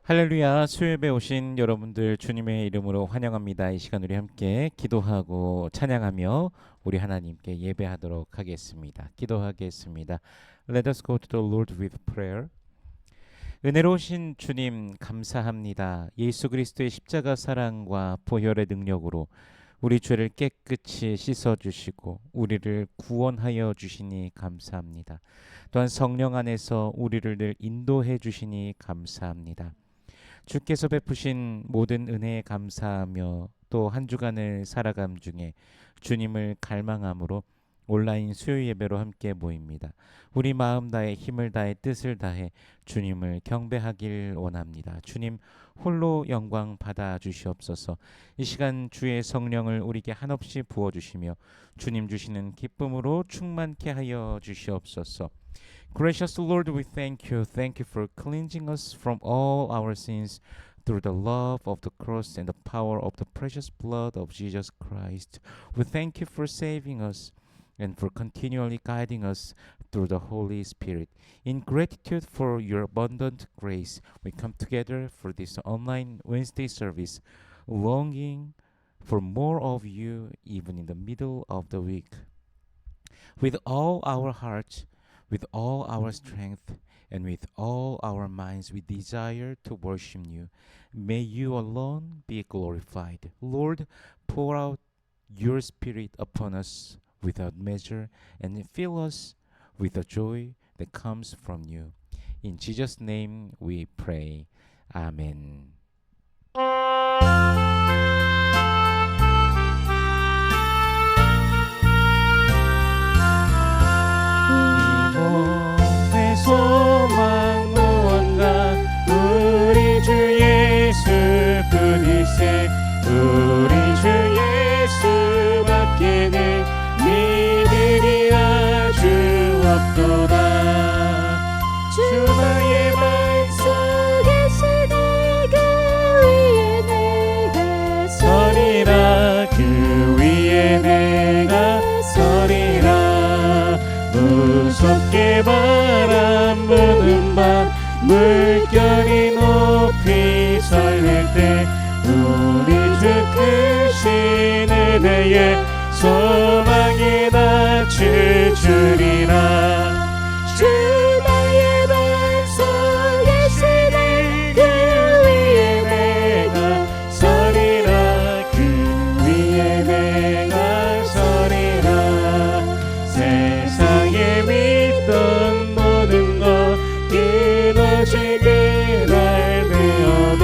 할렐루야, 수요예배 오신 여러분들 주님의 이름으로 환영합니다. 이 시간 우리 함께 기도하고 찬양하며 우리 하나님께 예배하도록 하겠습니다. 기도하겠습니다. Let us go to the Lord with prayer. 은혜로우신 주님 감사합니다. 예수 그리스도의 십자가 사랑과 보혈의 능력으로 우리 죄를 깨끗이 씻어주시고 우리를 구원하여 주시니 감사합니다. 또한 성령 안에서 우리를 늘 인도해 주시니 감사합니다. 주께서 베푸신 모든 은혜에 감사하며 또 한 주간을 살아감 중에 주님을 갈망함으로 온라인 수요 예배로 함께 모입니다. 우리 마음 다해 힘을 다해 뜻을 다해 주님을 경배하길 원합니다. 주님 홀로 영광 받아 주시옵소서. 이 시간 주의 성령을 우리에게 한없이 부어 주시며 주님 주시는 기쁨으로 충만케 하여 주시옵소서. Gracious Lord, we thank you. Thank you for cleansing us from all our sins through the love of the cross and the power of the precious blood of Jesus Christ. We thank you for saving us and for continually guiding us through the Holy Spirit. In gratitude for your abundant grace, we come together for this online Wednesday service, longing for more of you even in the middle of the week. With all our hearts, with all our strength, and with all our minds, we desire to worship you. May you alone be glorified. Lord, pour out your Spirit upon us without measure and fill us with the joy that comes from you. In Jesus' name we pray. Amen. 소망 무언가 우리 주 예수뿐이세. 우리 주 예수밖에는 믿으리 아주 없도다. 주 나의 마음속에 계시네. 그 위에 내가 서리라. 무섭게 바람 부는 밤 물결이 높이 설릴 때 우리 주 크신 은혜에 소망이 닿칠 줄이라. 주 나의 마음속에 계시네. 그 위에 내가 서리라. 그 위에 내가 서리라. 세상에 믿던 모든 것 끊어지길 알되어도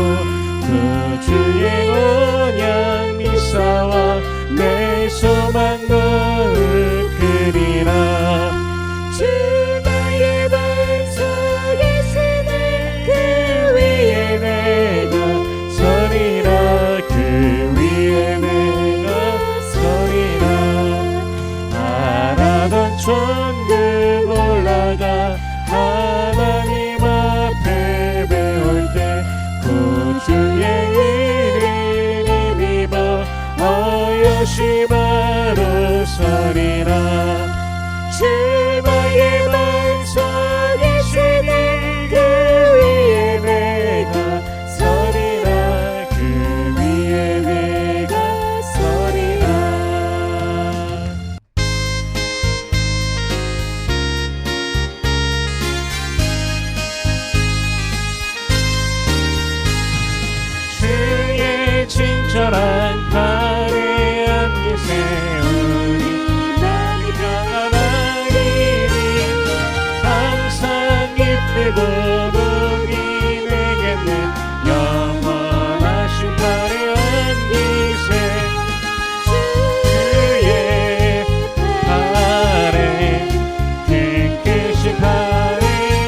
구주의 언약 미사와 내 소망 너를 그리라. 주 나의 마음속에 계시네. 그 위에 내가 서리라. 그 위에 내가 서리라. 알아던 천국 올라가 하나님 앞에 배울 때 구주의 이름을 힘입어 어여시 바로 서리라. 주 나의 마음속에 계시네. 그 위에 내가 서리라. 그 위에 내가 서리라. 주의 친절한 팔에 안기 세우니 나니 평안하리니. 항상 기쁘고 복이 되겠네. 영원하신 팔에 안기세. 주의 팔에 그 크신 팔에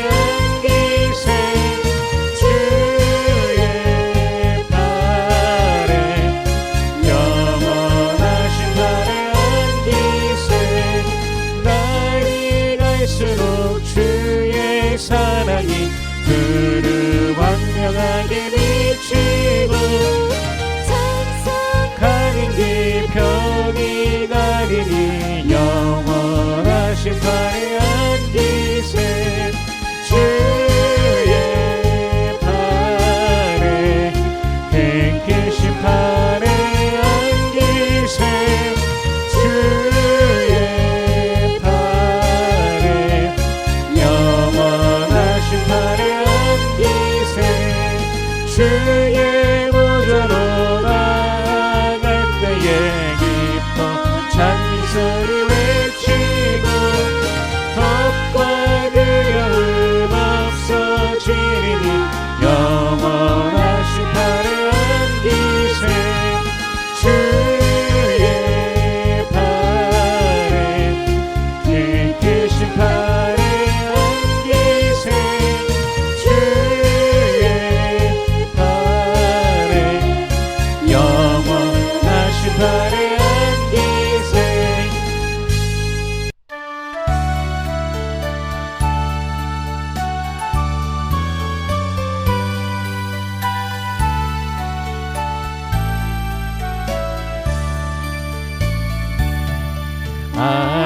안기세. 주의 팔에 영원하신 팔에 안기세. 날이 갈수록 주의 사랑이 두루 광명하게 비치고 찬송하는 그 병이 가리니 영원하신 팔에 안기세. 주의 팔에 주의 보좌로 나갈 때에 기뻐 찬미소리 외치고 겁과 두려움 없어지리니 영원하신 팔에 안기세 주의 팔에 그 크신 팔에 안기세 주의 팔에 영원하신 팔에 안기세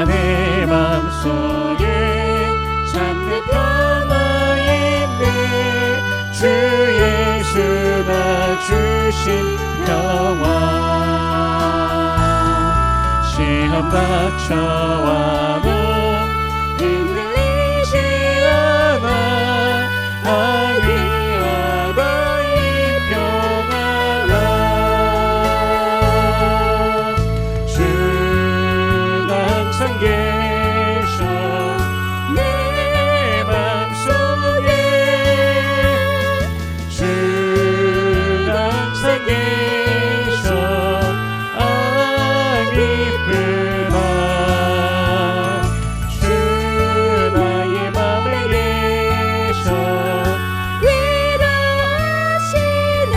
내 맘속에 참된 평화 있네 주 예수가 주신 평화 시험 닥쳐와도 흔들리지 않아 아니하다 이 평화가 항상 계셔 내 맘속에 주가 항상 계셔 기쁘다 주 나의 맘에 계셔 위로하시네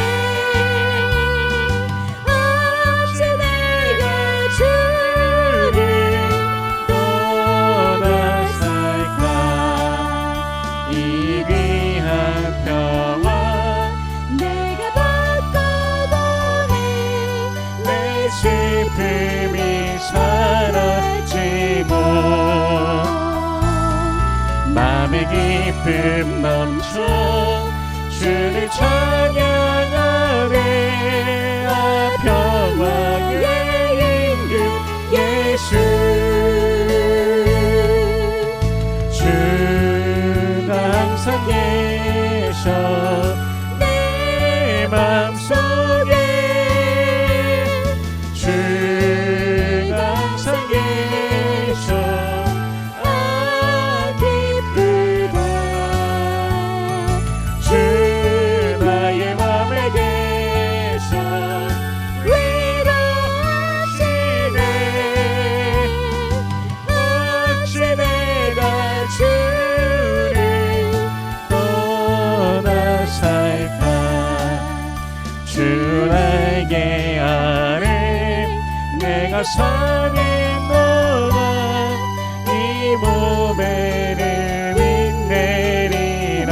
어찌 내가 주를 이 귀한 평화 내가 바꿔보니 내 슬픔이 사라지고 맘의 기쁨 넘쳐 주를 찬양하네 아 평화의 임금 예수 항상 계셔 내 맘속에 주가 항상 계셔 기쁘다 주 나의 맘에 계셔 위로하시네 어찌 내가 주를 주 날개 아래 내가 산에 넘어 이 몸에를 빛내리라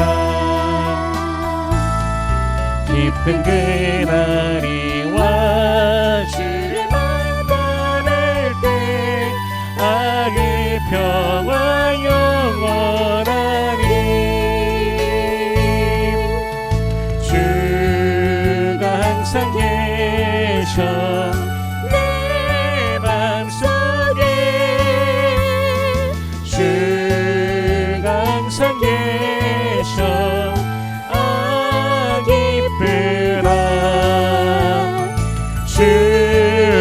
기쁜 그날이 와 주를 만날 때 그 평화 영원하니 항상 계셔 내 맘속에 주가 항상 계셔 기쁘라 주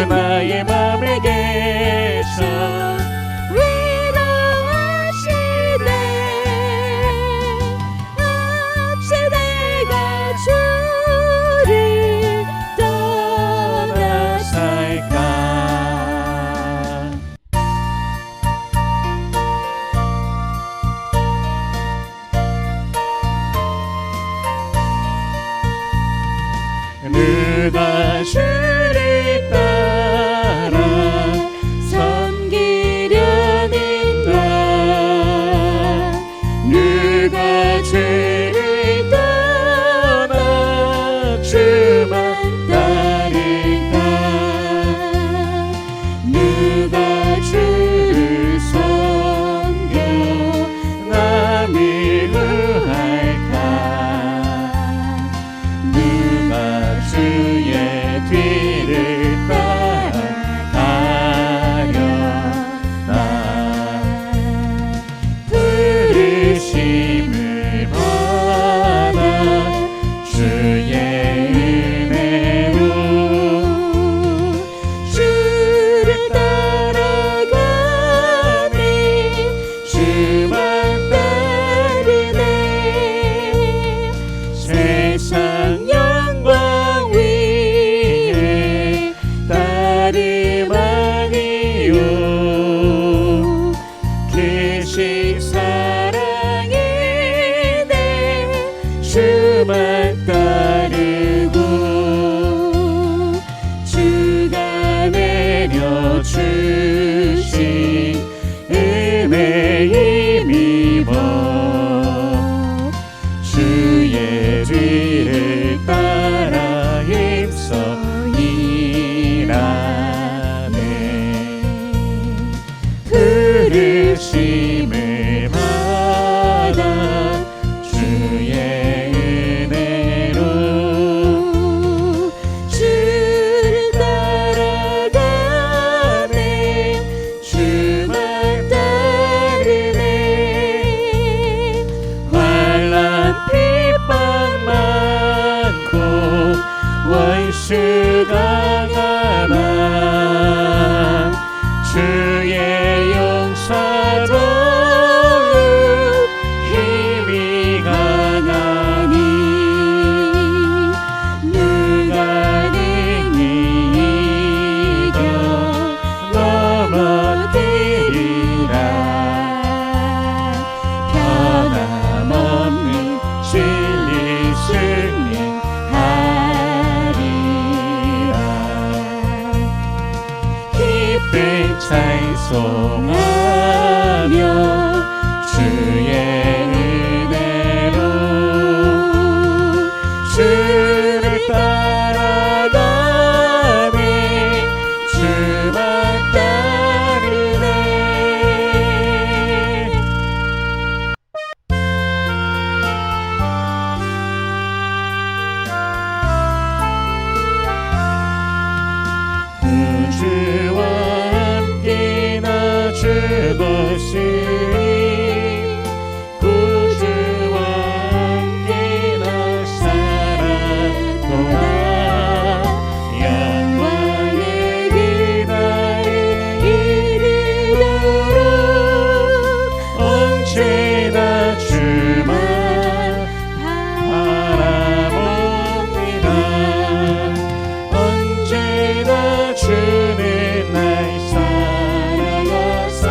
나의 맘에 계셔 위로하시네 어찌 내가 주를 떠나 살까 누가 주를 따라 섬기려는가 누가 죄를 떠나 주만 따를까 누가 주를 섬겨 남을 구할까 누가 주의 뒤 세상 영광 위에 따름 아니요 계신 사랑에 내 주만 따르고 주가 내려주신 은혜 힘입어 주의 뒤를 따라 힘써 일하네 부르심을 받아 주의 은혜로 주를 따라가네 주만 따르네 환난 핍박 많고 원수 강하나 주의 용서 더욱 힘이 강하니 누가 능히 이겨 넘어뜨리라 변함없는 진리 승리하리라 기쁜 찬송하며 주의 은혜로 주를 따라가네 주만 따르네 주와 함께 나 죽었으니 구주와 함께 나 살았도다 영광의 그날에 이르도록 언제나 주만 바라봅니다 언제나 주는 날 사랑하사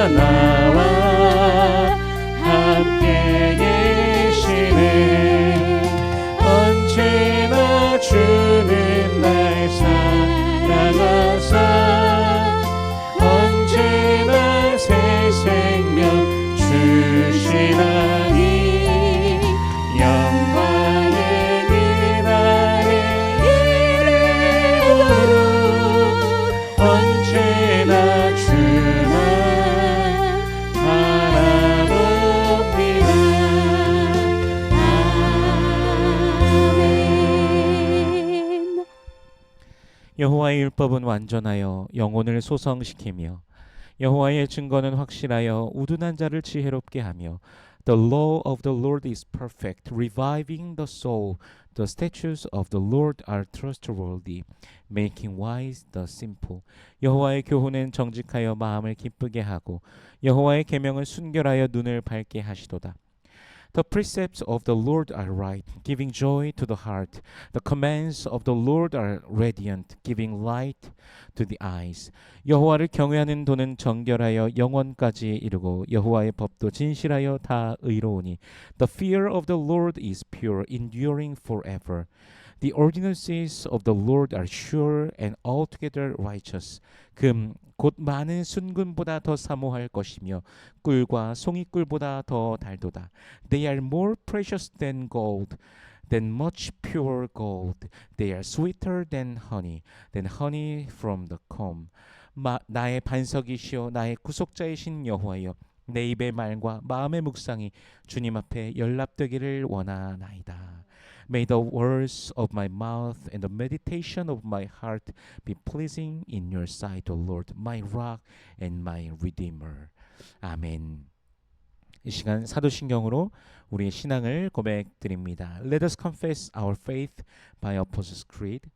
나와 함께 계시네. 언제나 주는 날 사랑하사 언제나 새 생명 주시나니 영광의 그날의 이름으로 언제나 주만 바라봅니다. 아멘. 여호와의 율법은 완전하여 영혼을 소성시키며 여호와의 증거는 확실하여 우둔한 자를 지혜롭게 하며 The law of the Lord is perfect, reviving the soul. The statutes of the Lord are trustworthy, making wise the simple. 여호와의 교훈은 정직하여 마음을 기쁘게 하고 여호와의 계명은 순결하여 눈을 밝게 하시도다. The precepts of the Lord are right, giving joy to the heart. The commands of the Lord are radiant, giving light to the eyes. 여호와를 경외하는 도는 정결하여 영원까지 이르고 여호와의 법도 진실하여 다 의로우니. The fear of the Lord is pure, enduring forever. The ordinances of the Lord are sure and altogether righteous. 금 곧 많은 순금보다 더 사모할 것이며 꿀과 송이꿀보다 더 달도다. They are more precious than gold, than much pure gold. They are sweeter than honey from the comb. 나의 반석이시오 나의 구속자이신 여호와여, 내 입의 말과 마음의 묵상이 주님 앞에 연락되기를 원하나이다. May the words of my mouth and the meditation of my heart be pleasing in your sight, O Lord, my rock and my redeemer. 아멘. 이 시간 사도신경으로 우리의 신앙을 고백드립니다. Let us confess our faith by Apostles' Creed.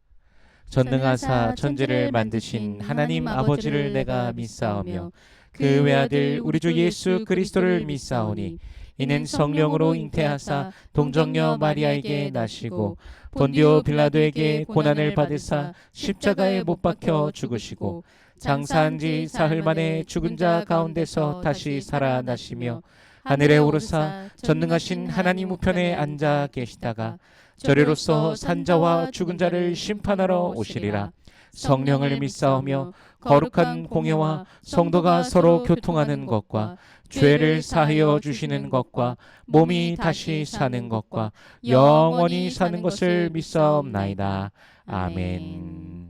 전능하사 천지를 만드신 하나님 아버지를 내가 믿사오며 그 외아들 우리 주 예수 그리스도를 믿사오니 이는 성령으로 잉태하사 동정녀 마리아에게 나시고 본디오 빌라도에게 고난을 받으사 십자가에 못 박혀 죽으시고 장사한 지 사흘 만에 죽은 자 가운데서 다시 살아나시며 하늘에 오르사 전능하신 하나님 우편에 앉아 계시다가 저리로서 산자와 죽은 자를 심판하러 오시리라. 성령을 믿사오며 거룩한 공예와 성도가 서로 교통하는 것과 죄를 사하여 주시는 것과 몸이 다시 사는 것과 영원히 사는 것을 믿사옵나이다. 아멘.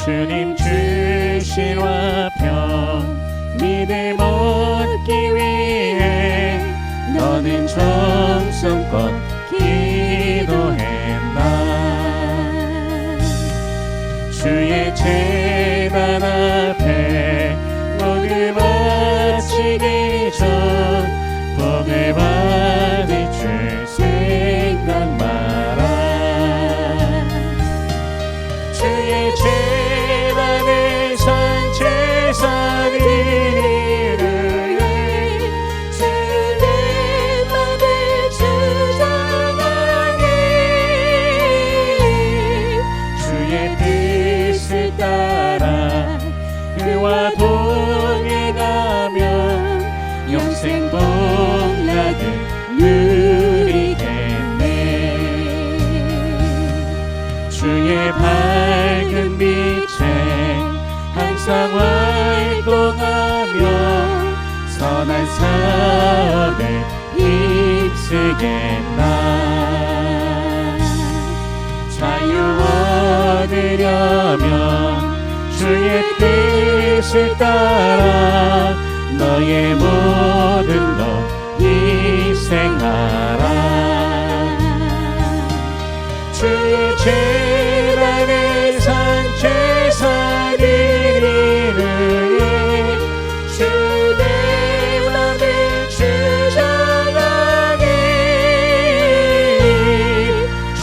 주님 주신 화평 믿음 얻기 위해 너는 정성껏 기도했나. 주의 제단 앞에 모두 바치기 전 복을 받을 줄 생각 마라. 주의 제단을 산 제사를 그와 동행하면 영생 복락을 누리겠네. 주의 밝은 빛에 항상 활동하며 선한 사업에 힘쓰겠나. 자유 얻으려면 주의 뜻을 따라 너의 모든 것 희생하라. 주의 제단을 산 제사를 이루에 주의 마음을 주장하니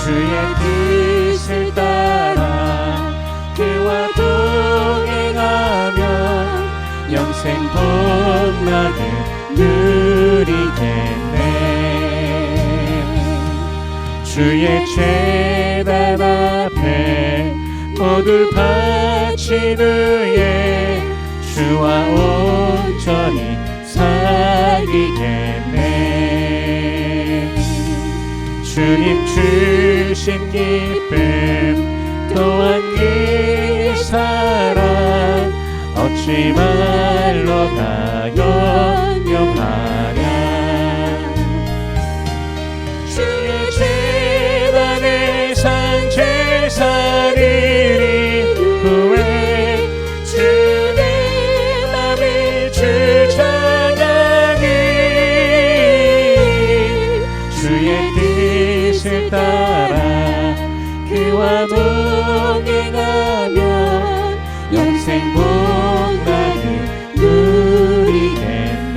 주의 뜻을 따라 그와 동행하며 나는 누리겠네. 주의 제단 앞에 모두 바친 후에 주와 온전히 살기겠네. 주님 주신 기쁨 또한 그 사랑 어찌 말로 다 영영하냐. 주의 제단에 산 제사를 후에 주의 맘을 주 찬양이 주의 뜻을 따라 그와 동행하면 영생 복 나는 누리겠네.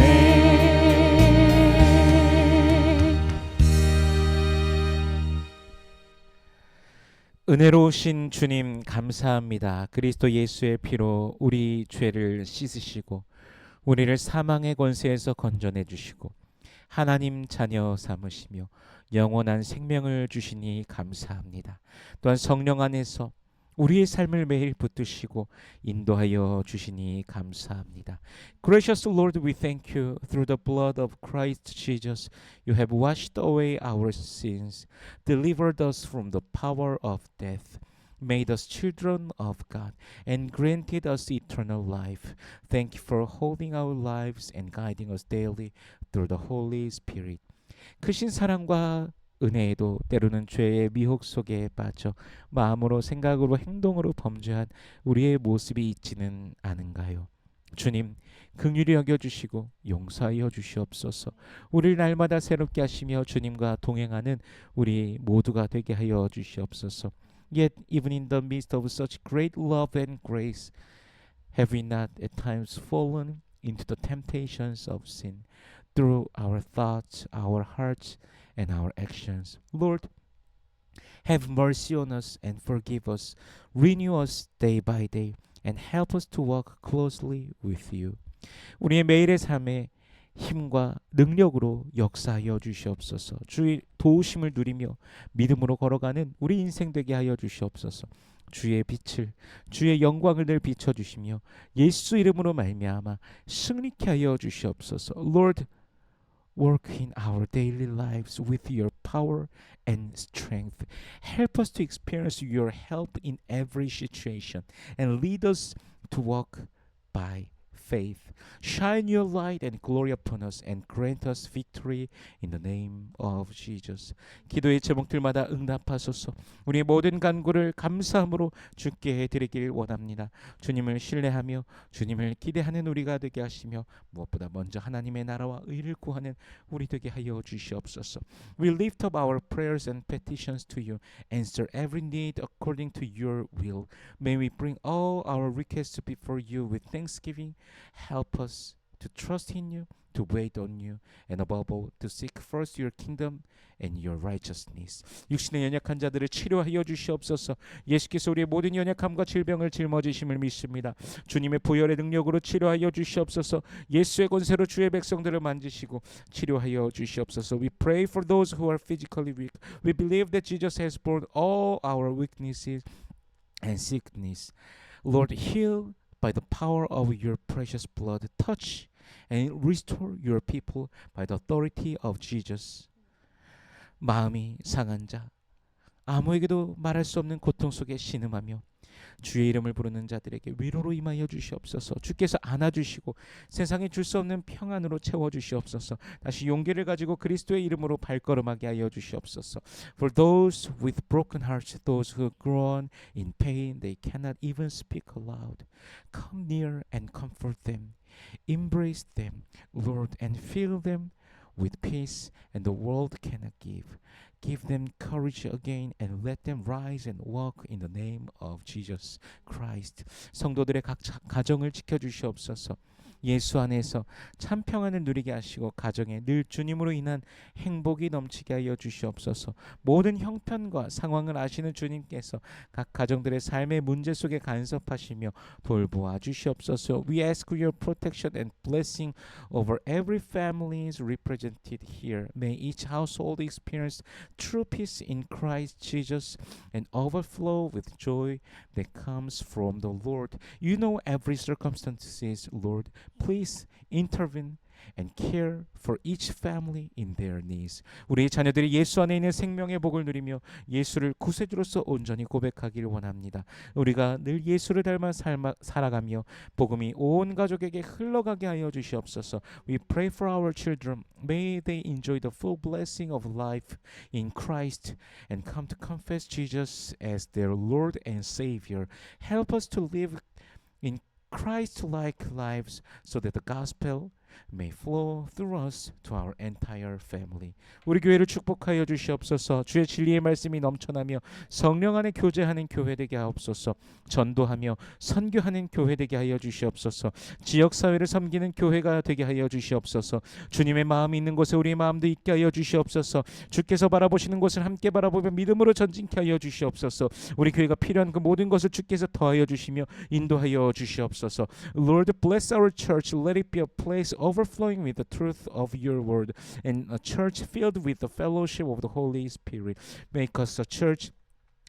은혜로우신 주님 감사합니다. 그리스도 예수의 피로 우리 죄를 씻으시고 우리를 사망의 권세에서 건져내 주시고 하나님 자녀 삼으시며 영원한 생명을 주시니 감사합니다. 또한 성령 안에서 우리의 삶을 매일 붙드시고 인도하여 주시니 감사합니다. Gracious Lord, we thank you. Through the blood of Christ Jesus, you have washed away our sins, delivered us from the power of death, made us children of God, and granted us eternal life. Thank you for holding our lives and guiding us daily through the Holy Spirit. 크신 사랑과 은혜에도 때로는 죄의 미혹 속에 빠져 마음으로 생각으로 행동으로 범죄한 우리의 모습이 있지는 않은가요? 주님, 긍휼히 여겨주시고 용서하여 주시옵소서. 우리를 날마다 새롭게 하시며 주님과 동행하는 우리 모두가 되게 하여 주시옵소서. Yet even in the midst of such great love and grace, have we not at times fallen into the temptations of sin through our thoughts, our hearts, and our actions? Lord, have mercy on us and forgive us. Renew us day by day and help us to walk closely with you. 우리의 매일의 삶에 힘과 능력으로 역사하여 주시옵소서. 주의 도우심을 누리며 믿음으로 걸어가는 우리 인생 되게 하여 주시옵소서. 주의 빛을, 주의 영광을 늘 비춰주시며 예수 이름으로 말미암아 승리케 하여 주시옵소서. Lord, work in our daily lives with your power and strength. Help us to experience your help in every situation and lead us to walk by faith. Shine your light and glory upon us and grant us victory in the name of Jesus. 기도의 제목들마다 응답하소서. 우리의 모든 간구를 감사함으로 주께 드리길 원합니다. 주님을 신뢰하며 주님을 기대하는 우리가 되게 하시며 무엇보다 먼저 하나님의 나라와 의를 구하는 우리 되게 하여 주시옵소서. We lift up our prayers and petitions to you. Answer every need according to your will. May we bring all our requests before you with thanksgiving. Help us to trust in you, to wait on you, and above all, to seek first your kingdom and your righteousness. 육신의 연약한 자들을 치료하여 주시옵소서. 예수께서 우리의 모든 연약함과 질병을 짊어지심을 믿습니다. 주님의 보혈의 능력으로 치료하여 주시옵소서. 예수의 권세로 주의 백성들을 만지시고 치료하여 주시옵소서. We pray for those who are physically weak. We believe that Jesus has borne all our weaknesses and sickness. Lord, heal by the power of your precious blood. Touch and restore your people by the authority of Jesus. 마음이 상한 자, 아무에게도 말할 수 없는 고통 속에 신음하며 주의 이름을 부르는 자들에게 위로로 임하여 주시옵소서. 주께서 안아주시고 세상에 줄 수 없는 평안으로 채워주시옵소서. 다시 용기를 가지고 그리스도의 이름으로 발걸음하게 하여 주시옵소서. For those with broken hearts, those who groan in pain, they cannot even speak aloud. Come near and comfort them. Embrace them, Lord, and fill them with peace and the world cannot give. Give them courage again and let them rise and walk in the name of Jesus Christ. 성도들의 각 가정을 지켜주시옵소서. 예수 안에서 참 평안을 누리게 하시고 가정에 늘 주님으로 인한 행복이 넘치게 하여 주시옵소서. 모든 형편과 상황을 아시는 주님께서 각 가정들의 삶의 문제 속에 간섭하시며 돌보아 주시옵소서. We ask your protection and blessing over every family represented here. May each household experience true peace in Christ Jesus and overflow with joy that comes from the Lord. You know every circumstances, Lord. Please intervene and care for each family in their needs. 우리의 자녀들이 예수 안에 있는 생명의 복을 누리며 예수를 구세주로서 온전히 고백하길 원합니다. 우리가 늘 예수를 닮아 살아가며 복음이 온 가족에게 흘러가게 하여 주시옵소서. We pray for our children. May they enjoy the full blessing of life in Christ and come to confess Jesus as their Lord and Savior. Help us to live in Christ-like lives so that the gospel may flow through us to our entire family. 우리 교회를 축복하여 주시옵소서. 주의 진리의 말씀이 넘쳐나며 성령 안에 교제하는 교회 되게 하옵소서. 전도하며 선교하는 교회 되게 하여 주시옵소서. 지역 사회를 섬기는 교회가 되게 하여 주시옵소서. 주님의 마음이 있는 곳에 우리의 마음도 있게 하여 주시옵소서. 주께서 바라보시는 곳을 함께 바라보며 믿음으로 전진케 하여 주시옵소서. 우리 교회가 필요한 그 모든 것을 주께서 더하여 주시며 인도하여 주시옵소서. Lord, bless our church. Let it be a place overflowing with the truth of your word and a church filled with the fellowship of the Holy Spirit. Make us a church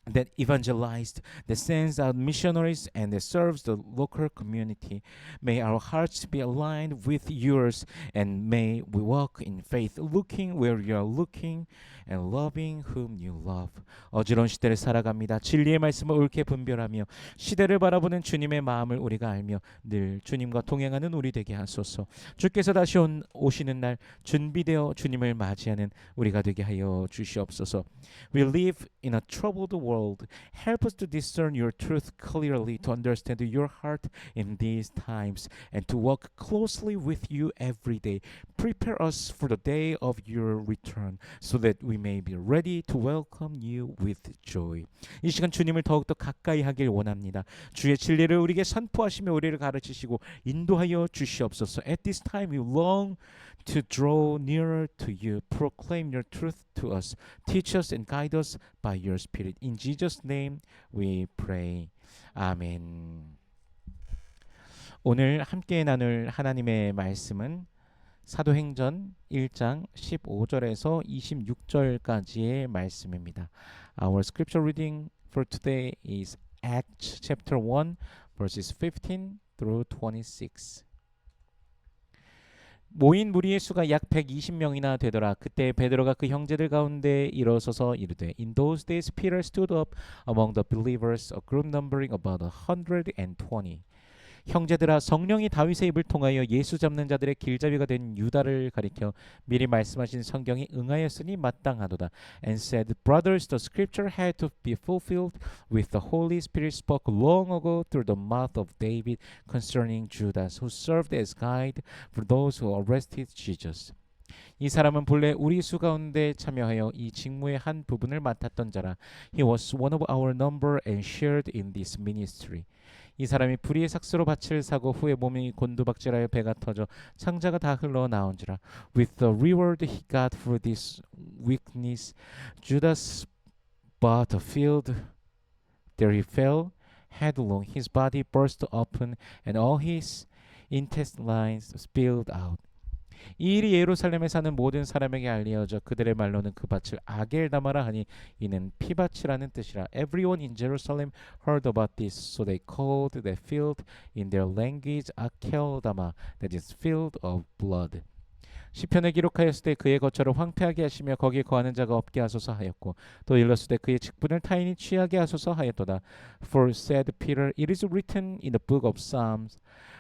that evangelized, that sends out missionaries, and that serves the local community. May our hearts be aligned with yours, and may we walk in faith, looking where you are looking, and loving whom you love. 어지러운 시대를 살아갑니다. 진리의 말씀을 옳게 분별하며 시대를 바라보는 주님의 마음을 우리가 알며 늘 주님과 동행하는 우리 되게 하소서. 주께서 다시 오시는 날 준비되어 주님을 맞이하는 우리가 되게 하여 주시옵소서. We live in a troubled world. Help us to discern your truth clearly, to understand your heart in these times, and to walk closely with you every day. Prepare us for the day of your return, so that we may be ready to welcome you with joy. 이 시간 주님을 더욱더 가까이 하길 원합니다. 주의 진리를 우리에게 선포하시며 우리를 가르치시고 인도하여 주시옵소서. At this time we long to draw nearer to you. Proclaim your truth to us. Teach us and guide us by your Spirit. In Jesus' name we pray. 아멘. 오늘 함께 나눌 하나님의 말씀은 사도행전 1장 15절에서 26절까지의 말씀입니다. Our scripture reading for today is Acts chapter 1 verses 15 through 26. 모인 무리의 수가 약 120명이나 되더라. 그때 베드로가 그 형제들 가운데 일어서서 이르되 In those days Peter stood up among the believers, a group numbering about 120. 형제들아, 성령이 다윗의 입을 통하여 예수 잡는 자들의 길잡이가 된 유다를 가리켜 미리 말씀하신 성경이 응하였으니 마땅하도다. And said, Brothers, the scripture had to be fulfilled with the Holy Spirit spoke long ago through the mouth of David concerning Judas, who served as guide for those who arrested Jesus. 이 사람은 본래 우리 수 가운데 참여하여 이 직무의 한 부분을 맡았던 자라. He was one of our number and shared in this ministry. 이 사람이 불의의 삭스로 밭을 사고 후에 몸이 곤두박질하여 배가 터져 창자가 다 흘러나온지라. With the reward he got for this weakness, Judas bought a field. There he fell headlong. His body burst open and all his intestines spilled out. 이 일이 예루살렘에 사는 모든 사람에게 알려져 그들의 말로는 그 밭을 아겔다마라 하니 이는 피밭이라는 뜻이라. Everyone in Jerusalem heard about this, so they called that field in their language Akeldama, that is field of blood. 시편에 기록하였을 때 그의 거처를 황폐하게 하시며 거기에 거하는 자가 없게 하소서 하였고 또 일렀을 때 그의 직분을 타인이 취하게 하소서 하였도다. For said Peter, it is written in the book of Psalms,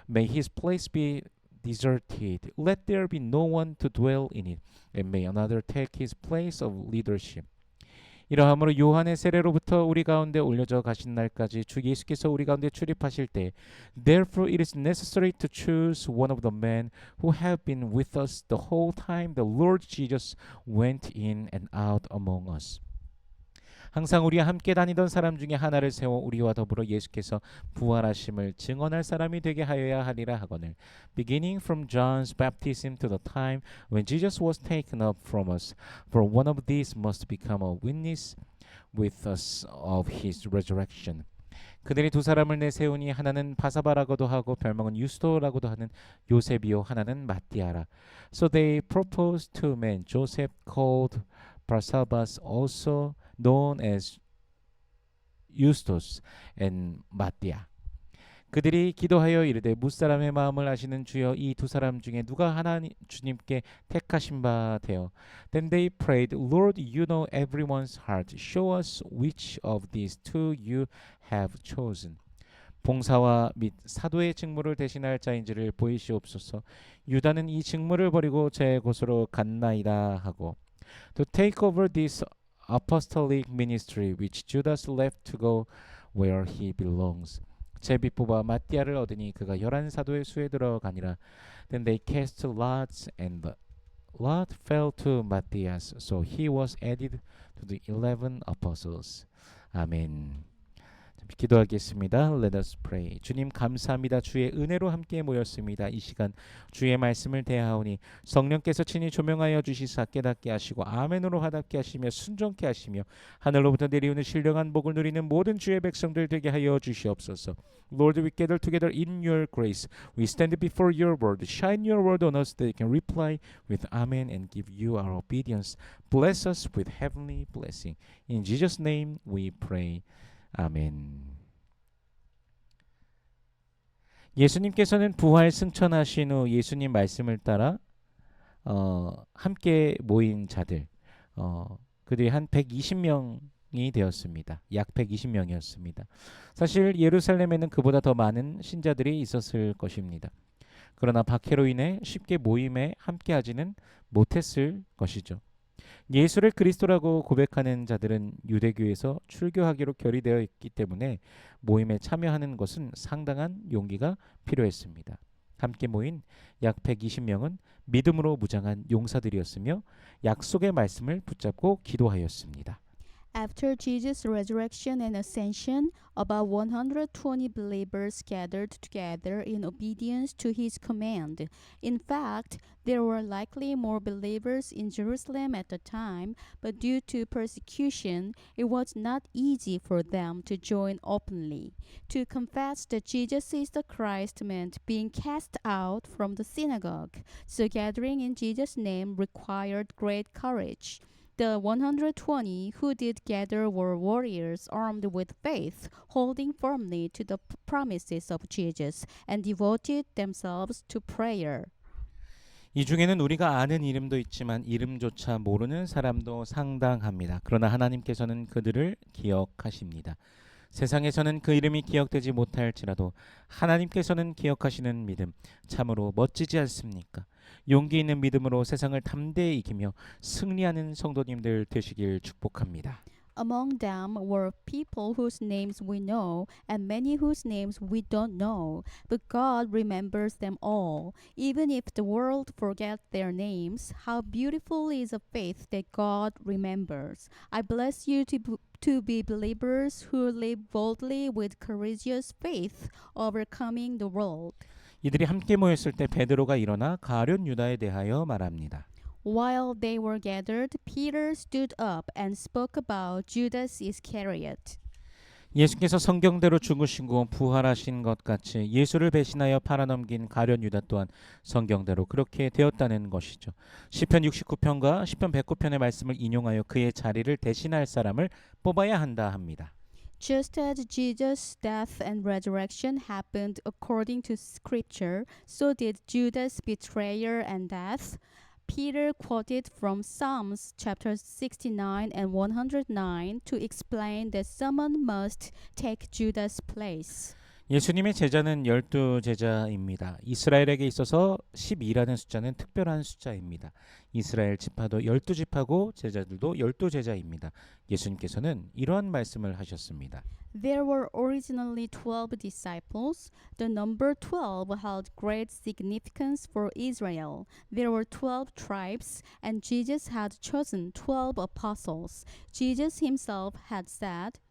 may his place be deserted. Let there be no one to dwell in it, and may another take his place of leadership. 이러함으로 요한의 세례로부터 우리 가운데 올려져 가신 날까지 주 예수께서 우리 가운데 출입하실 때 Therefore it is necessary to choose one of the men who have been with us the whole time the Lord Jesus went in and out among us. 항상 우리와 함께 다니던 사람 중에 하나를 세워 우리와 더불어 예수께서 부활하심을 증언할 사람이 되게 하여야 하리라 하거늘. Beginning from John's baptism to the time when Jesus was taken up from us, for one of these must become a witness with us of his resurrection. 그들이 두 사람을 내세우니 하나는 바사바라고도 하고 별명은 유스도라고도 하는 요셉이요 하나는 마띠아라. So they proposed two men, Joseph called Barsabas, also known as Justus, and Matthias. 그들이 기도하여 이르되 무사람의 마음을 아시는 주여 이 두 사람 중에 누가 하나님 주님께 택하신 바 되어. Then they prayed, Lord, you know everyone's heart. Show us which of these two you have chosen. 봉사와 및 사도의 직무를 대신할 자인지를 보이시옵소서. 유다는 이 직무를 버리고 제 곳으로 갔나이다 하고. To take over this apostolic ministry which Judas left to go where he belongs. 제비 뽑아 마띠아를 얻으니 그가 11사도의 수에 들어가니라. Then they cast lots and the lot fell to Matthias, so he was added to the 11 apostles. 아멘. 기도하겠습니다. Let us pray. 주님 감사합니다. 주의 은혜로 함께 모였습니다. 이 시간 주의 말씀을 대하오니 성령께서 친히 조명하여 주시사 깨닫게 하시고 아멘으로 화답게 하시며 순종케 하시며 하늘로부터 내리오는 신령한 복을 누리는 모든 주의 백성들 되게 하여 주시옵소서. Lord, we gather together in your grace. We stand before your word. Shine your word on us that we can reply with amen and give you our obedience. Bless us with heavenly blessing. In Jesus' name we pray. 아멘. 예수님께서는 부활 승천하신 후 예수님 말씀을 따라 함께 모인 자들 그들이 한 120명이 되었습니다. 약 120명이었습니다. 사실 예루살렘에는 그보다 더 많은 신자들이 있었을 것입니다. 그러나 박해로 인해 쉽게 모임에 함께하지는 못했을 것이죠. 예수를 그리스도라고 고백하는 자들은 유대교에서 출교하기로 결의되어 있기 때문에 모임에 참여하는 것은 상당한 용기가 필요했습니다. 함께 모인 약 120명은 믿음으로 무장한 용사들이었으며 약속의 말씀을 붙잡고 기도하였습니다. After Jesus' resurrection and ascension, about 120 believers gathered together in obedience to his command. In fact, there were likely more believers in Jerusalem at the time, but due to persecution, it was not easy for them to join openly. To confess that Jesus is the Christ meant being cast out from the synagogue, so gathering in Jesus' name required great courage. The 120 who did gather were warriors armed with faith, holding firmly to the promises of Jesus, and devoted themselves to prayer. 이 중에는 우리가 아는 이름도 있지만 이름조차 모르는 사람도 상당합니다. 그러나 하나님께서는 그들을 기억하십니다. 세상에서는 그 이름이 기억되지 못할지라도 하나님께서는 기억하시는 믿음 참으로 멋지지 않습니까? 용기 있는 믿음으로 세상을 담대히 이기며 승리하는 성도님들 되시길 축복합니다. Among them were people whose names we know and many whose names we don't know, but God remembers them all. Even if the world forgets their names, how beautiful is a faith that God remembers. I bless you to be believers who live boldly with courageous faith, overcoming the world. 이들이 함께 모였을 때 베드로가 일어나 가룟 유다에 대하여 말합니다. While they were gathered, Peter stood up and spoke about Judas Iscariot. 예수께서 성경대로 죽으시고 부활하신 것 같이 예수를 배신하여 팔아넘긴 가룟 유다 또한 성경대로 그렇게 되었다는 것이죠. 시편 69편과 시편 109편의 말씀을 인용하여 그의 자리를 대신할 사람을 뽑아야 한다 합니다. Just as Jesus' death and resurrection happened according to Scripture, so did Judas' betrayal and death. Peter quoted from Psalms chapter 69 and 109 to explain that someone must take Judas' place. 예수님의 제자는 12제자입니다. 이스라엘에게 있어서 12라는 숫자는 특별한 숫자입니다. 이스라엘 지파도 12지파고 제자들도 12제자입니다. 예수님께서는 이러한 말씀을 하셨습니다. There were originally 12 disciples. The number 12 held great significance for Israel. There were 12 tribes, and Jesus had chosen 12 apostles. Jesus himself had said,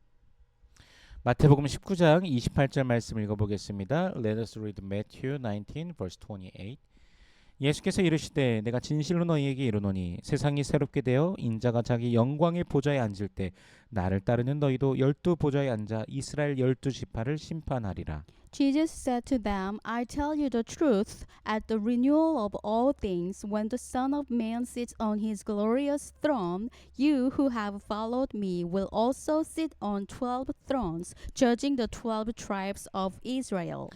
마태복음 19장 28절 말씀 읽어보겠습니다. Let us read Matthew 19 verse 28. 예수께서 이르시되 내가 진실로 너희에게 이르노니 세상이 새롭게 되어 인자가 자기 영광의 보좌에 앉을 때 나를 따르는 너희도 12보좌에 앉아 이스라엘 12지파를 심판하리라. Jesus said to them, I tell you the truth, at the renewal of all things, when the Son of Man sits on his glorious throne, you who have followed me will also sit on 12 thrones, judging the 12 tribes of Israel.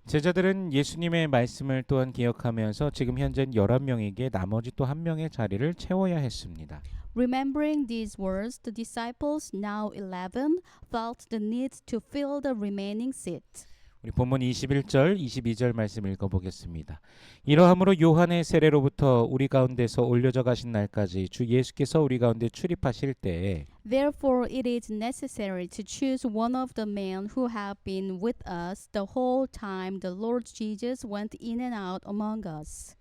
제자들은 예수님의 말씀을 또한 기억하면서 지금 현재 11명에게 나머지 또 한 명의 자리를 채워야 했습니다. Remembering these words, the disciples, now 11, felt the need to fill the remaining seat. 우리 본문 21절, 22절 말씀 읽어보겠습니다. 이러함으로 요한의 세례로부터 우리 가운데서 올려져 가신 날까지 주 예수께서 우리 가운데 출입하실 때에 Therefore it is necessary to choose one of the men who have been with us the whole time the Lord Jesus went in and out among us.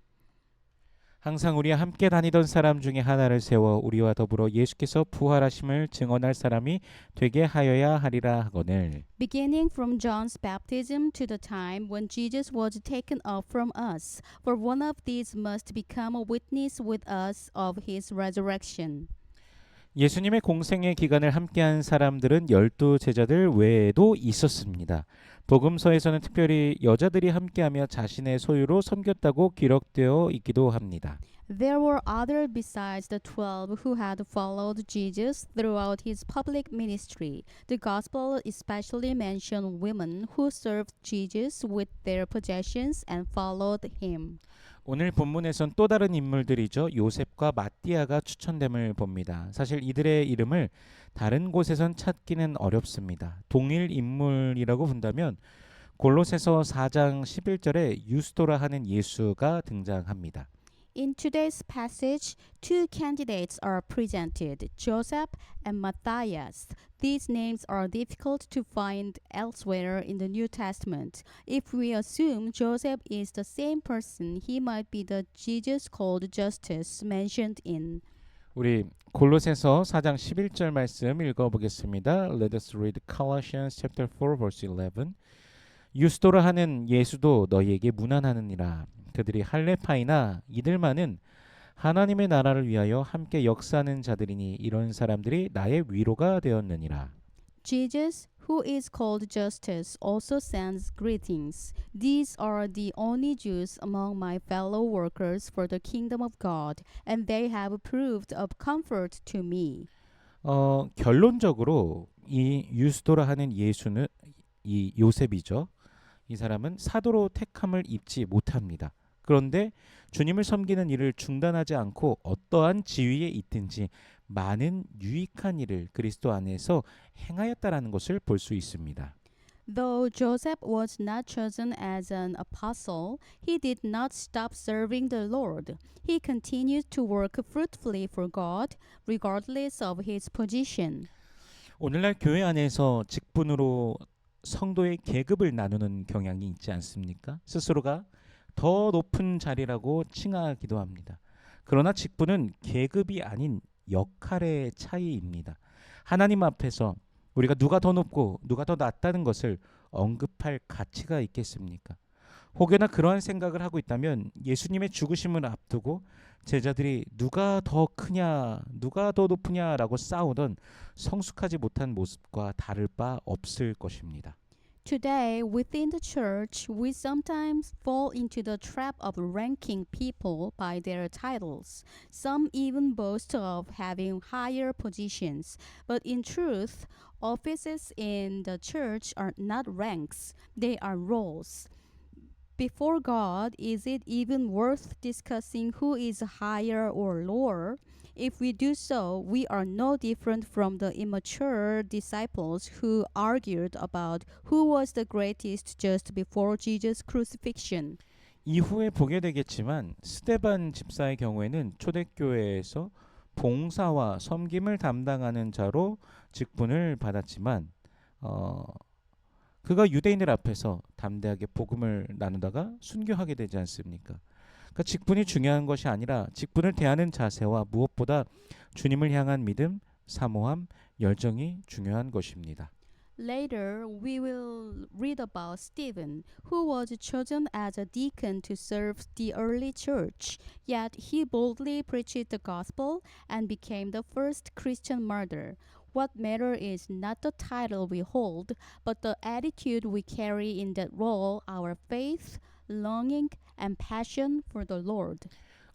항상 우리와 함께 다니던 사람 중에 하나를 세워 우리와 더불어 예수께서 부활하심을 증언할 사람이 되게 하여야 하리라 하거늘. Beginning from John's baptism to the time when Jesus was taken up from us, for one of these must become a witness with us of his resurrection. 예수님의 공생의 기간을 함께한 사람들은 12제자들 외에도 있었습니다. 복음서에서는 특별히 여자들이 함께하며 자신의 소유로 섬겼다고 기록되어 있기도 합니다. There were others besides the 12 who had followed Jesus throughout his public ministry. The gospel especially mentioned women who served Jesus with their possessions and followed him. 오늘 본문에선 또 다른 인물들이죠. 요셉과 마띠아가 추천됨을 봅니다. 사실 이들의 이름을 다른 곳에선 찾기는 어렵습니다. 동일 인물이라고 본다면 골로새서 4장 11절에 유스도라 하는 예수가 등장합니다. In today's passage, two candidates are presented, Joseph and Matthias. These names are difficult to find elsewhere in the New Testament. If we assume Joseph is the same person, he might be the Jesus called Justus mentioned in. 우리 골로새서 4장 11절 말씀 읽어보겠습니다. Let us read Colossians chapter 4 verse 11. 유스도라 하는 예수도 너희에게 문안하느니라. 그들이 할레파이나 이들만은 하나님의 나라를 위하여 함께 역사하는 자들이니 이런 사람들이 나의 위로가 되었느니라. Jesus, who is called Justus, also sends greetings. These are the only Jews among my fellow workers for the kingdom of God, and they have proved of comfort to me. 결론적으로 이 유스도라 하는 예수는 이 요셉이죠. 이 사람은 사도로 택함을 입지 못합니다. 그런데 주님을 섬기는 일을 중단하지 않고 어떠한 지위에 있든지 많은 유익한 일을 그리스도 안에서 행하였다라는 것을 볼 수 있습니다. Though Joseph was not chosen as an apostle, he did not stop serving the Lord. He continued to work fruitfully for God, regardless of his position. 오늘날 교회 안에서 직분으로 성도의 계급을 나누는 경향이 있지 않습니까? 스스로가 더 높은 자리라고 칭하기도 합니다. 그러나 직분은 계급이 아닌 역할의 차이입니다. 하나님 앞에서 우리가 누가 더 높고 누가 더 낮다는 것을 언급할 가치가 있겠습니까? 혹여나 그러한 생각을 하고 있다면 예수님의 죽으심을 앞두고 제자들이 누가 더 크냐, 누가 더 높으냐라고 싸우던 성숙하지 못한 모습과 다를 바 없을 것입니다. Today, within the church, we sometimes fall into the trap of ranking people by their titles. Some even boast of having higher positions. But in truth, offices in the church are not ranks, they are roles. Before God, is it even worth discussing who is higher or lower? If we do so, we are no different from the immature disciples who argued about who was the greatest just before Jesus' crucifixion. 이후에 보게 되겠지만 스데반 집사의 경우에는 초대교회에서 봉사와 섬김을 담당하는 자로 직분을 받았지만 그가 유대인들 앞에서 담대하게 복음을 나누다가 순교하게 되지 않습니까? 그러니까 직분이 중요한 것이 아니라 직분을 대하는 자세와 무엇보다 주님을 향한 믿음, 사모함, 열정이 중요한 것입니다. Later, we will read about Stephen, who was chosen as a deacon to serve the early church, yet he boldly preached the gospel and became the first Christian martyr. What matters is not the title we hold, but the attitude we carry in that role, our faith, longing, and passion for the Lord.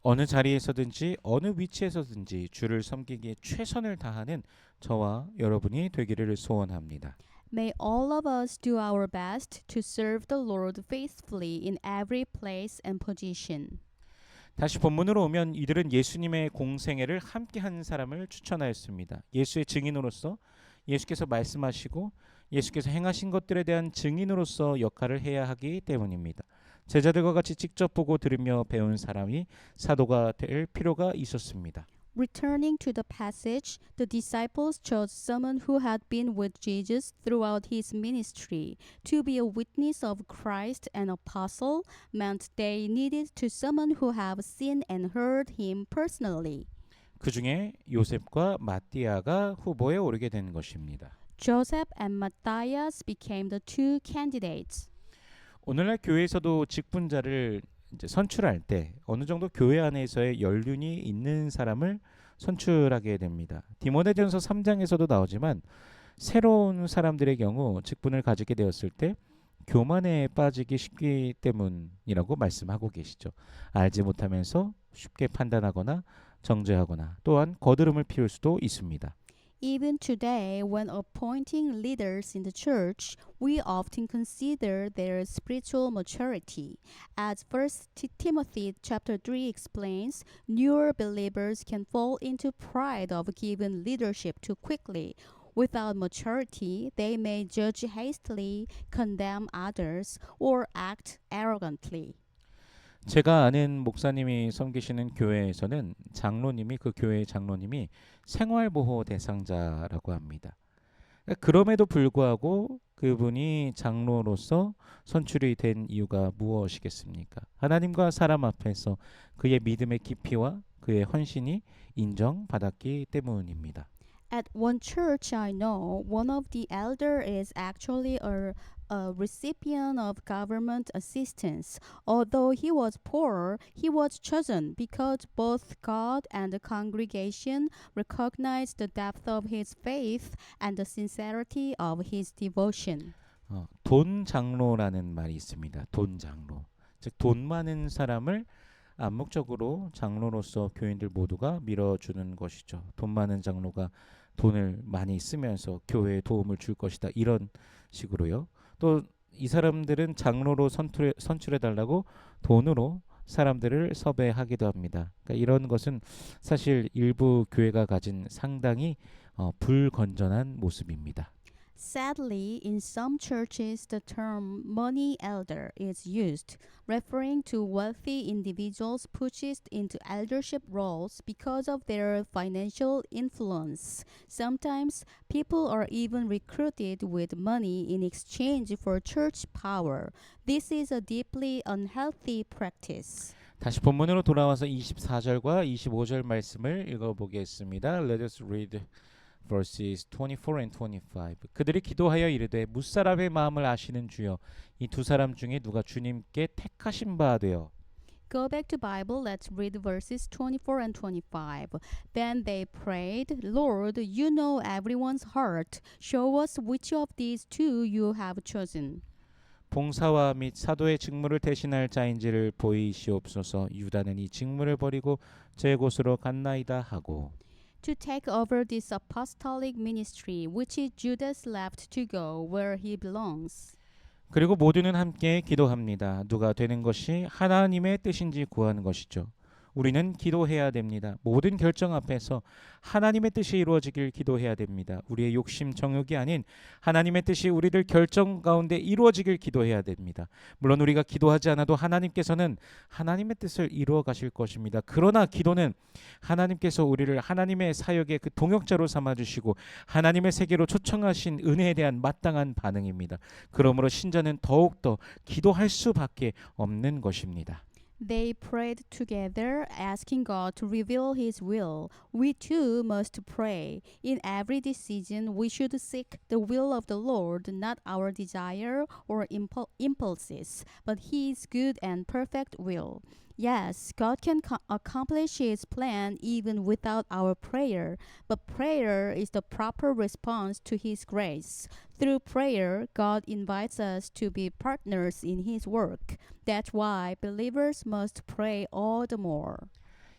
어느 자리에서든지 어느 위치에서든지 주를 섬기기에 최선을 다하는 저와 여러분이 되기를 소원합니다. May all of us do our best to serve the Lord faithfully in every place and position. 다시 본문으로 오면 이들은 예수님의 공생애를 함께한 사람을 추천하였습니다. 예수의 증인으로서 예수께서 말씀하시고 예수께서 행하신 것들에 대한 증인으로서 역할을 해야 하기 때문입니다. 제자들과 같이 직접 보고 들으며 배운 사람이 사도가 될 필요가 있었습니다. Returning to the passage, the disciples chose someone who had been with Jesus throughout his ministry. To be a witness of Christ and apostle meant they needed to someone who have seen and heard him personally. 그 중에 요셉과 마띠아가 후보에 오르게 된 것입니다. Joseph and Matthias became the two candidates. 오늘날 교회에서도 직분자를 이제 선출할 때 어느 정도 교회 안에서의 연륜이 있는 사람을 선출하게 됩니다. 디모데전서 3장에서도 나오지만 새로운 사람들의 경우 직분을 가지게 되었을 때 교만에 빠지기 쉽기 때문이라고 말씀하고 계시죠. 알지 못하면서 쉽게 판단하거나 정죄하거나 또한 거드름을 피울 수도 있습니다. Even today, when appointing leaders in the church, we often consider their spiritual maturity. As 1 Timothy chapter 3 explains, newer believers can fall into pride of giving leadership too quickly. Without maturity, they may judge hastily, condemn others, or act arrogantly. 제가 아는 목사님이 섬기시는 교회에서는 장로님이 그 교회의 장로님이 생활보호 대상자라고 합니다. 그럼에도 불구하고 그분이 장로로서 선출이 된 이유가 무엇이겠습니까? 하나님과 사람 앞에서 그의 믿음의 깊이와 그의 헌신이 인정받았기 때문입니다. At one church I know, one of the elder is actually a recipient of government assistance. Although he was poor, he was chosen because both God and the congregation recognized the depth of his faith and the sincerity of his devotion. 돈 장로라는 말이 있습니다. 돈 장로. 즉 돈 많은 사람을 암묵적으로 장로로서 교인들 모두가 밀어주는 것이죠. 돈 많은 장로가 돈을 많이 쓰면서 교회에 도움을 줄 것이다. 이런 식으로요. 또 이 사람들은 장로로 선출해달라고 돈으로 사람들을 섭외하기도 합니다. 그러니까 이런 것은 사실 일부 교회가 가진 상당히 불건전한 모습입니다. Sadly, in some churches, the term money elder is used, referring to wealthy individuals pushed into eldership roles because of their financial influence. Sometimes, people are even recruited with money in exchange for church power. This is a deeply unhealthy practice. 다시 본문으로 돌아와서 24절과 25절 말씀을 읽어보겠습니다. Let us read verses 24 and 25. 그들이 기도하여 이르되 무사람의 마음을 아시는 주여 이 두 사람 중에 누가 주님께 택하신 바 되어. Go back to Bible. Let's read verses 24 and 25. Then they prayed, Lord, you know everyone's heart. Show us which of these two you have chosen. 봉사와 및 사도의 직무를 대신할 자인지를 보이시옵소서. 유다는 이 직무를 버리고 제 곳으로 갔나이다 하고. To take over this apostolic ministry, which Judas left to go where he belongs. 그리고 모두는 함께 기도합니다. 누가 되는 것이 하나님의 뜻인지 구하는 것이죠. 우리는 기도해야 됩니다. 모든 결정 앞에서 하나님의 뜻이 이루어지길 기도해야 됩니다. 우리의 욕심 정욕이 아닌 하나님의 뜻이 우리들 결정 가운데 이루어지길 기도해야 됩니다. 물론 우리가 기도하지 않아도 하나님께서는 하나님의 뜻을 이루어 가실 것입니다. 그러나 기도는 하나님께서 우리를 하나님의 사역의 그 동역자로 삼아 주시고 하나님의 세계로 초청하신 은혜에 대한 마땅한 반응입니다. 그러므로 신자는 더욱더 기도할 수밖에 없는 것입니다. They prayed together, asking God to reveal His will. We too must pray. In every decision, we should seek the will of the Lord, not our desire or impulses, but His good and perfect will. Yes, God can accomplish His plan even without our prayer, but prayer is the proper response to His grace. Through prayer, God invites us to be partners in His work. That's why believers must pray all the more.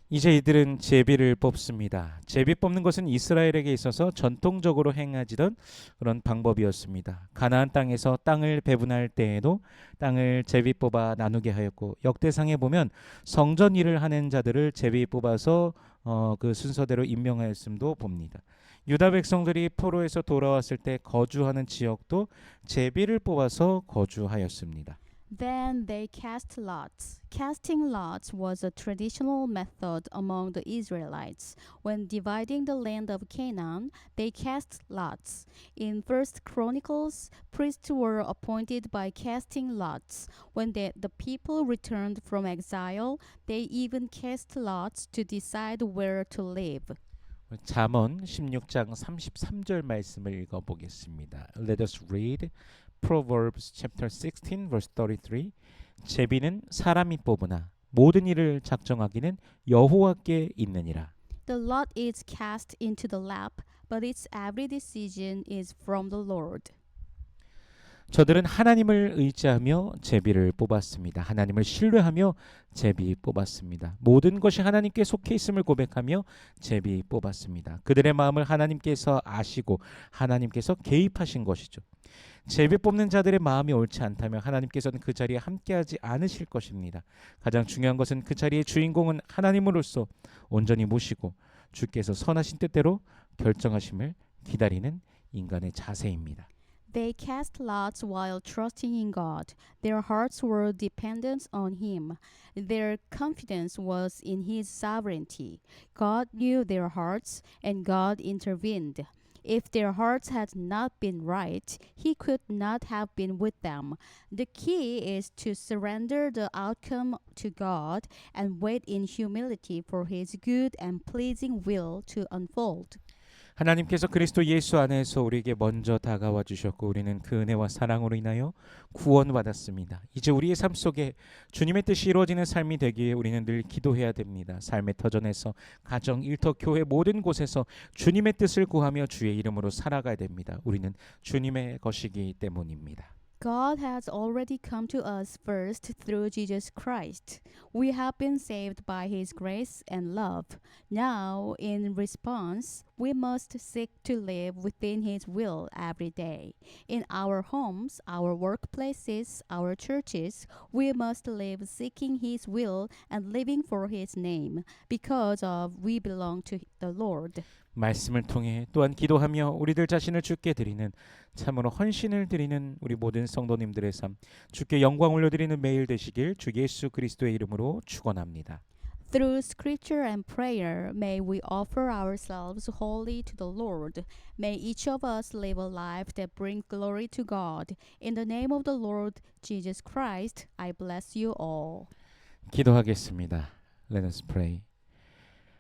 이제 이들은 제비를 뽑습니다. 제비 뽑는 것은 이스라엘에게 있어서 전통적으로 행하지던 그런 방법이었습니다. 가나안 땅에서 땅을 배분할 때에도 땅을 제비 뽑아 나누게 하였고 역대상에 보면 성전 일을 하는 자들을 제비 뽑아서 그 순서대로 임명하였음도 봅니다. 유다 백성들이 포로에서 돌아왔을 때 거주하는 지역도 제비를 뽑아서 거주하였습니다. Then they cast lots. Casting lots was a traditional method among the Israelites. When dividing the land of Canaan, they cast lots. In First Chronicles, priests were appointed by casting lots. When the people returned from exile, they even cast lots to decide where to live. 잠언 16장 33절 말씀을 읽어보겠습니다. Let us read Proverbs chapter 16 verse 33. 제비는 사람이 뽑으나 모든 일을 작정하기는 여호와께 있느니라. The lot is cast into the lap, but its every decision is from the Lord. 저들은 하나님을 의지하며 제비를 뽑았습니다. 하나님을 신뢰하며 제비 뽑았습니다. 모든 것이 하나님께 속해 있음을 고백하며 제비 뽑았습니다. 그들의 마음을 하나님께서 아시고 하나님께서 개입하신 것이죠. 제비 뽑는 자들의 마음이 옳지 않다면 하나님께서는 그 자리에 함께하지 않으실 것입니다. 가장 중요한 것은 그 자리의 주인공은 하나님으로서 온전히 모시고 주께서 선하신 뜻대로 결정하심을 기다리는 인간의 자세입니다. They cast lots while trusting in God. Their hearts were dependent on Him. Their confidence was in His sovereignty. God knew their hearts, and God intervened. If their hearts had not been right, He could not have been with them. The key is to surrender the outcome to God and wait in humility for His good and pleasing will to unfold. 하나님께서 그리스도 예수 안에서 우리에게 먼저 다가와 주셨고 우리는 그 은혜와 사랑으로 인하여 구원받았습니다. 이제 우리의 삶 속에 주님의 뜻이 이루어지는 삶이 되기 위해 우리는 늘 기도해야 됩니다. 삶의 터전에서 가정, 일터, 교회 모든 곳에서 주님의 뜻을 구하며 주의 이름으로 살아가야 됩니다. 우리는 주님의 것이기 때문입니다. God has already come to us first through Jesus Christ. We have been saved by His grace and love. Now, in response, we must seek to live within His will every day. In our homes, our workplaces, our churches, we must live seeking His will and living for His name, because of we belong to the Lord. 말씀을 통해 또한 기도하며 우리들 자신을 주께 드리는 참으로 헌신을 드리는 우리 모든 성도님들의 삶 주께 영광 올려드리는 매일 되시길 주 예수 그리스도의 이름으로 축원합니다. Through scripture and prayer, may we offer ourselves wholly to the Lord. May each of us live a life that brings glory to God. In the name of the Lord Jesus Christ, I bless you all. 기도하겠습니다. Let us pray.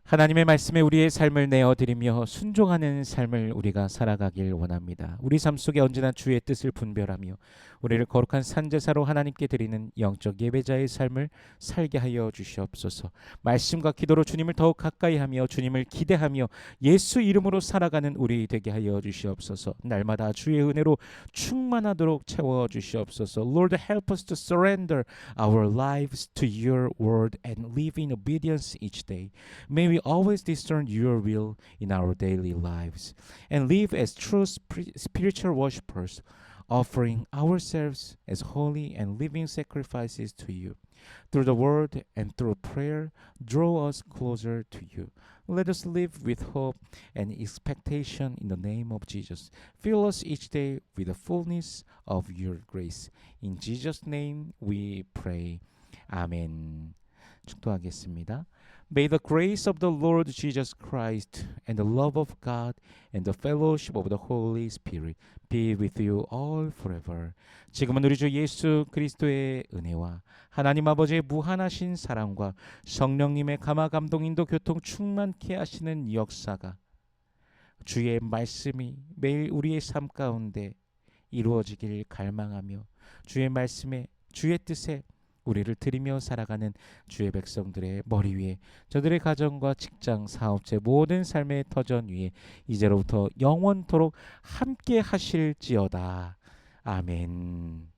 하나님의 말씀에 우리의 삶을 내어드리며 순종하는 삶을 우리가 살아가길 원합니다. 우리 삶 속에 언제나 주의 뜻을 분별하며 우리를 거룩한 산제사로 하나님께 드리는 영적 예배자의 삶을 살게 하여 주시옵소서. 말씀과 기도로 주님을 더욱 가까이 하며 주님을 기대하며 예수 이름으로 살아가는 우리 되게 하여 주시옵소서. 날마다 주의 은혜로 충만하도록 채워 주시옵소서. Lord, help us to surrender our lives to your word and live in obedience each day. May we always discern your will in our daily lives and live as true spiritual worshipers, offering ourselves as holy and living sacrifices to you. Through the word and through prayer, draw us closer to you. Let us live with hope and expectation in the name of Jesus. Fill us each day with the fullness of your grace. In Jesus' name we pray. 아멘. 축도하겠습니다. May the grace of the Lord Jesus Christ and the love of God and the fellowship of the Holy Spirit be with you all forever. 지금은 우리 주 예수 그리스도의 은혜와 하나님 아버지의 무한하신 사랑과 성령님의 감화 감동 인도 교통 충만케 하시는 역사가 주의 말씀이 매일 우리의 삶 가운데 이루어지길 갈망하며 주의 말씀에 주의 뜻에 우리를 드리며 살아가는 주의 백성들의 머리 위에 저들의 가정과 직장, 사업체 모든 삶의 터전 위에 이제로부터 영원토록 함께 하실지어다. 아멘.